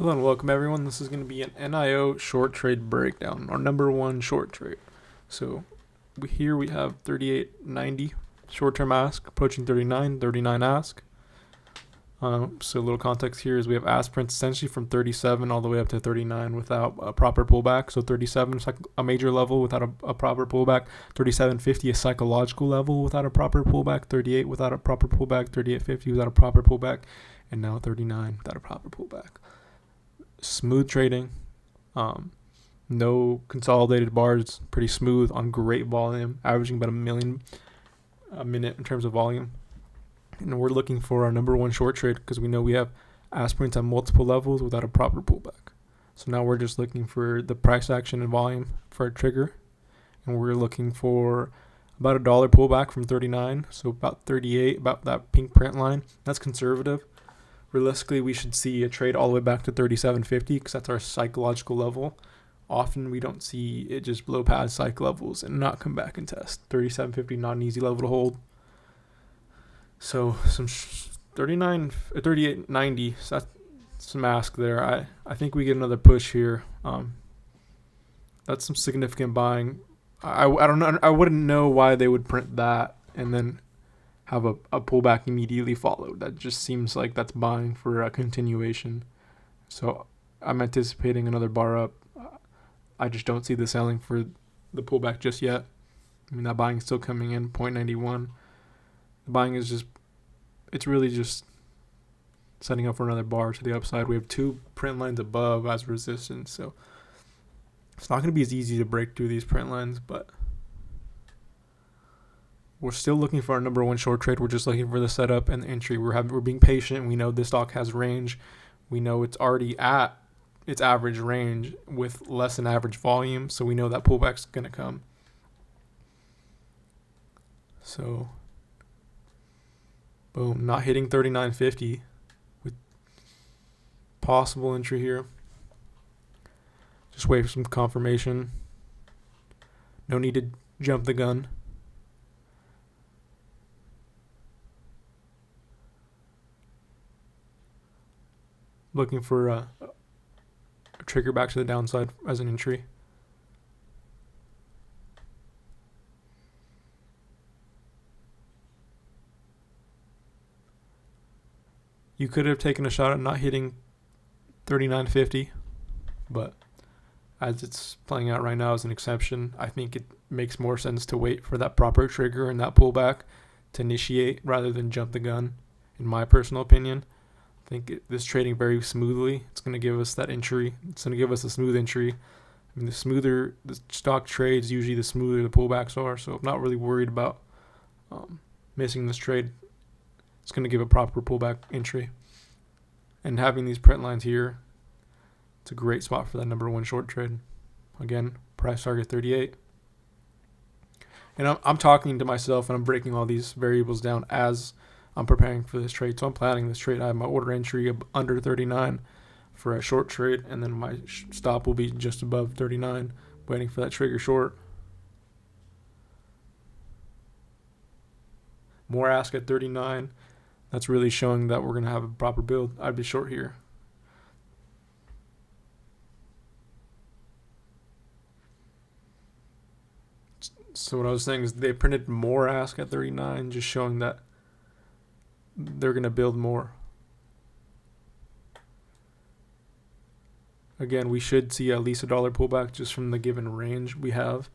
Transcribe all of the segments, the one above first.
Hello and welcome everyone. This is going to be an NIO short trade breakdown, our number one short trade. So here we have 38.90 short-term ask approaching 39 ask. So a little context here is we have ask prints essentially from 37 all the way up to 39 without a proper pullback. So 37 is like a major level without a proper pullback. 37.50 a psychological level without a proper pullback. 38 without a proper pullback. 38.50 without a proper pullback. And now 39 without a proper pullback. Smooth trading, no consolidated bars, pretty smooth on great volume, averaging about 1 million a minute in terms of volume. And we're looking for our number one short trade because we know we have aspirants at multiple levels without a proper pullback. So now we're just looking for the price action and volume for a trigger, and we're looking for about $1 pullback from 39, so about 38, about that pink print line. That's conservative. Realistically, we should see a trade all the way back to 37.50 because that's our psychological level. Often we don't see it just blow past psych levels and not come back and test. 37.50 not an easy level to hold. So some 38.90. So that's some ask there. I think we get another push here. That's some significant buying. I don't know. I wouldn't know why they would print that and then have a pullback immediately followed. That just seems like that's buying for a continuation. So I'm anticipating another bar up. I just don't see the selling for the pullback just yet. I mean, that buying is still coming in, 0.91. The buying is just, it's really just setting up for another bar to the upside. We have two print lines above as resistance, so it's not going to be as easy to break through these print lines, but we're still looking for our number one short trade. We're just looking for the setup and the entry. We're being patient. We know this stock has range. We know it's already at its average range with less than average volume, so we know that pullback's going to come. So, boom, not hitting 39.50 with possible entry here. Just wait for some confirmation. No need to jump the gun. Looking for a trigger back to the downside as an entry. You could have taken a shot at not hitting 39.50, but as it's playing out right now as an exception, I think it makes more sense to wait for that proper trigger and that pullback to initiate rather than jump the gun, in my personal opinion. I think this trading very smoothly. It's going to give us that entry. It's going to give us a smooth entry. I mean, the smoother the stock trades, usually the smoother the pullbacks are. So I'm not really worried about missing this trade. It's going to give a proper pullback entry. And having these print lines here, it's a great spot for that number one short trade. Again, price target 38. And I'm talking to myself and I'm breaking all these variables down as I'm preparing for this trade. So I'm planning this trade. I have my order entry under 39 for a short trade, and then my stop will be just above 39, waiting for that trigger short. More ask at 39. That's really showing that we're going to have a proper build. I'd be short here. So what I was saying is they printed more ask at 39, just showing that they're going to build more. Again, we should see at least $1 pullback just from the given range we have.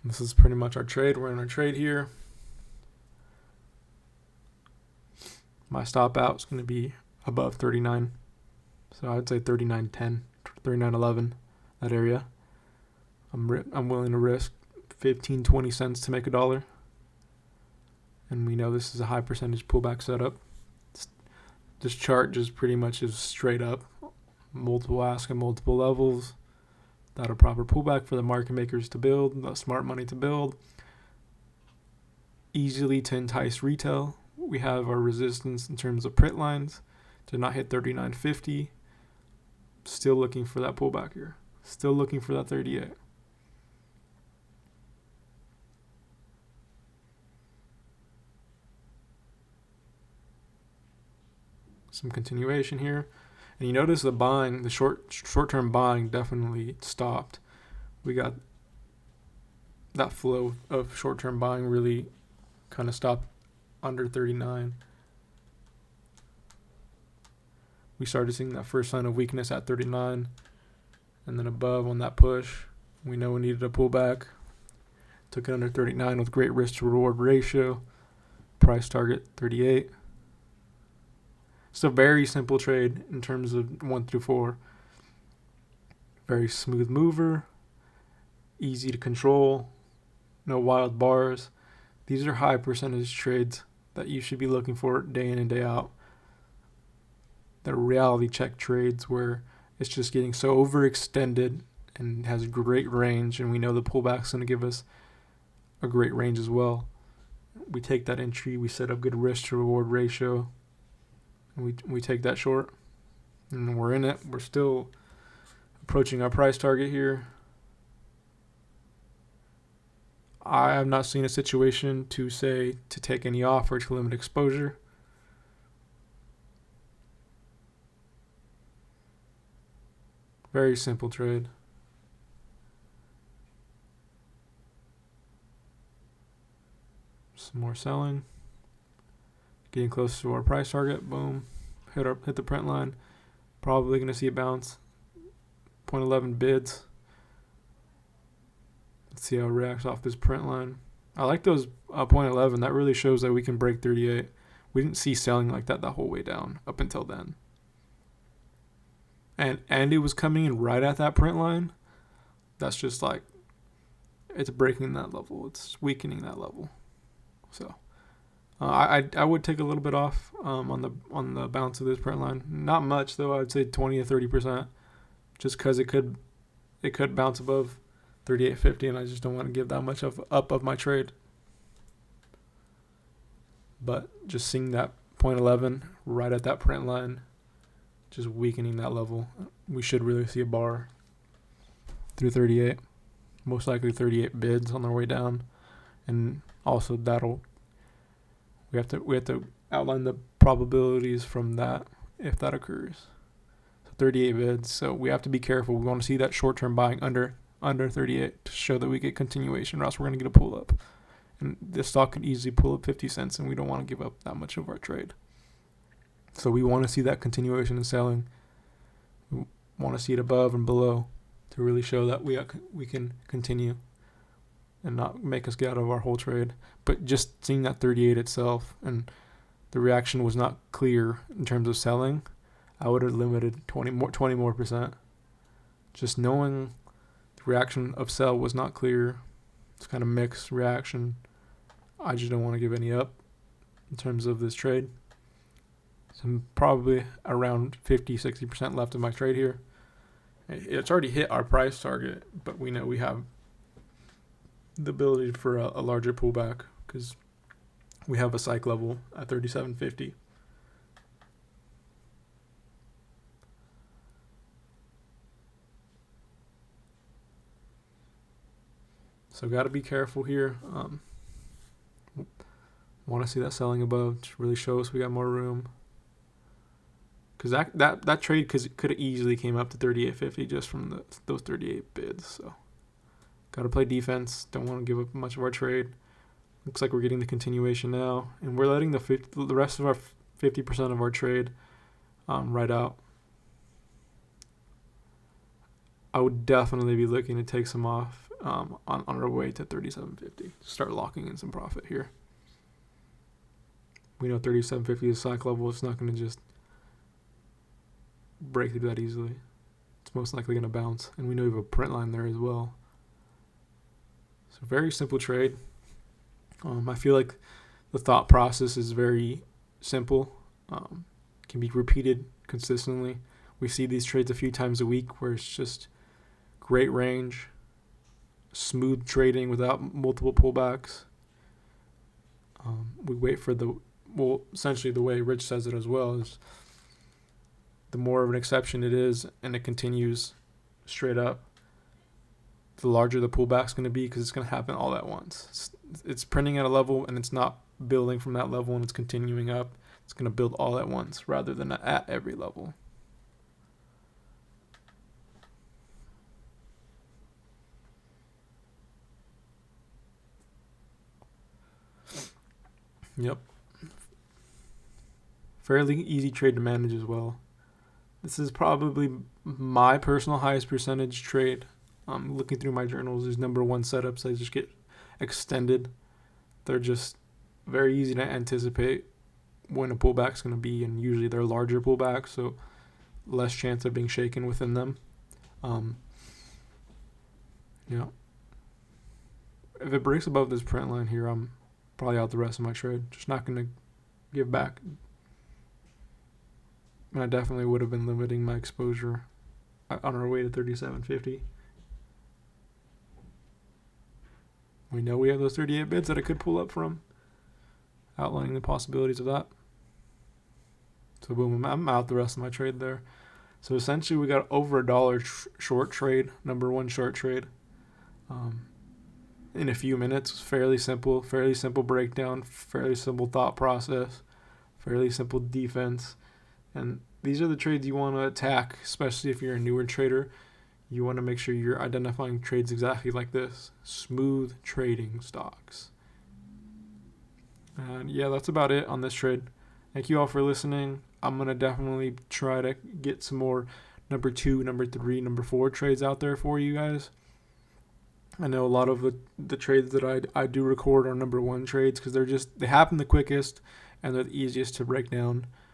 This is pretty much our trade. We're in our trade here. My stop out is going to be above 39. So I'd say 39.10, 39.11, that area. I'm willing to risk 15, 20 cents to make $1. And we know this is a high percentage pullback setup. This chart just pretty much is straight up. Multiple ask at multiple levels. Without a proper pullback for the market makers to build, the smart money to build. Easily to entice retail. We have our resistance in terms of print lines to not hit 39.50. Still looking for that pullback here. Still looking for that 38. some continuation here. And you notice the buying, the short-term buying definitely stopped. We got that flow of short-term buying really kind of stopped under 39. We started seeing that first sign of weakness at 39, and then above on that push, we know we needed a pullback. Took it under 39 with great risk to reward ratio. Price target 38. It's a very simple trade in terms of 1 through 4. Very smooth mover, easy to control, no wild bars. These are high percentage trades that you should be looking for day in and day out. They're reality check trades where it's just getting so overextended and has great range, and we know the pullback's going to give us a great range as well. We take that entry, we set up good risk to reward ratio, and we take that short, and we're in it. We're still approaching our price target here. I have not seen a situation to say to take any off or to limit exposure. Very simple trade. Some more selling. Getting close to our price target. Boom. Hit the print line. Probably going to see a bounce. 0.11 bids. Let's see how it reacts off this print line. I like those 0.11. That really shows that we can break 38. We didn't see selling like that the whole way down up until then. And it was coming in right at that print line. That's just like, it's breaking that level. It's weakening that level. So I would take a little bit off on the bounce of this print line. Not much though. I would say 20 to 30%, just because it could bounce above 38.50, and I just don't want to give that much of my trade. But just seeing that 0.11 right at that print line, just weakening that level, we should really see a bar through 38. Most likely 38 bids on their way down, and also we have to outline the probabilities from that if that occurs. So 38 bids. So we have to be careful. We want to see that short-term buying under 38 to show that we get continuation, or else we're going to get a pull up. And the stock can easily pull up 50 cents, and we don't want to give up that much of our trade. So we want to see that continuation in selling. We want to see it above and below to really show that we can continue and not make us get out of our whole trade. But just seeing that 38 itself and the reaction was not clear in terms of selling, I would have limited 20 more percent. Just knowing the reaction of sell was not clear. It's kind of mixed reaction. I just don't want to give any up in terms of this trade. So I'm probably around 50-60% left of my trade here. It's already hit our price target, but we know we have the ability for a larger pullback because we have a psych level at 37.50. So got to be careful here. Want to see that selling above to really show us we got more room. Because that trade could have easily came up to 38.50 just from those 38 bids. So got to play defense. Don't want to give up much of our trade. Looks like we're getting the continuation now, and we're letting the rest of our 50% of our trade ride out. I would definitely be looking to take some off on our way to 37.50. Start locking in some profit here. We know 37.50 is psych level. It's not going to just break through that easily. It's most likely going to bounce, and we know we have a print line there as well. So very simple trade. I feel like the thought process is very simple. Can be repeated consistently. We see these trades a few times a week where it's just great range, smooth trading without multiple pullbacks. We wait for essentially the way Rich says it as well is the more of an exception it is and it continues straight up, the larger the pullback's going to be because it's going to happen all at once. It's printing at a level and it's not building from that level and it's continuing up. It's going to build all at once rather than at every level. Yep. Fairly easy trade to manage as well. This is probably my personal highest percentage trade. Looking through my journals, these number one setups, I just get extended. They're just very easy to anticipate when a pullback's going to be, and usually they're larger pullbacks, so less chance of being shaken within them. If it breaks above this print line here, I'm probably out the rest of my trade. Just not going to give back. And I definitely would have been limiting my exposure on our way to 37.50. We know we have those 38 bids that I could pull up from, outlining the possibilities of that. So boom, I'm out the rest of my trade there. So essentially we got over $1 short trade, number one short trade. In a few minutes, fairly simple breakdown, fairly simple thought process, fairly simple defense. And these are the trades you want to attack, especially if you're a newer trader. You want to make sure you're identifying trades exactly like this. Smooth trading stocks. And yeah, that's about it on this trade. Thank you all for listening. I'm going to definitely try to get some more number 2, number 3, number 4 trades out there for you guys. I know a lot of the trades that I do record are number 1 trades because they happen the quickest and they're the easiest to break down.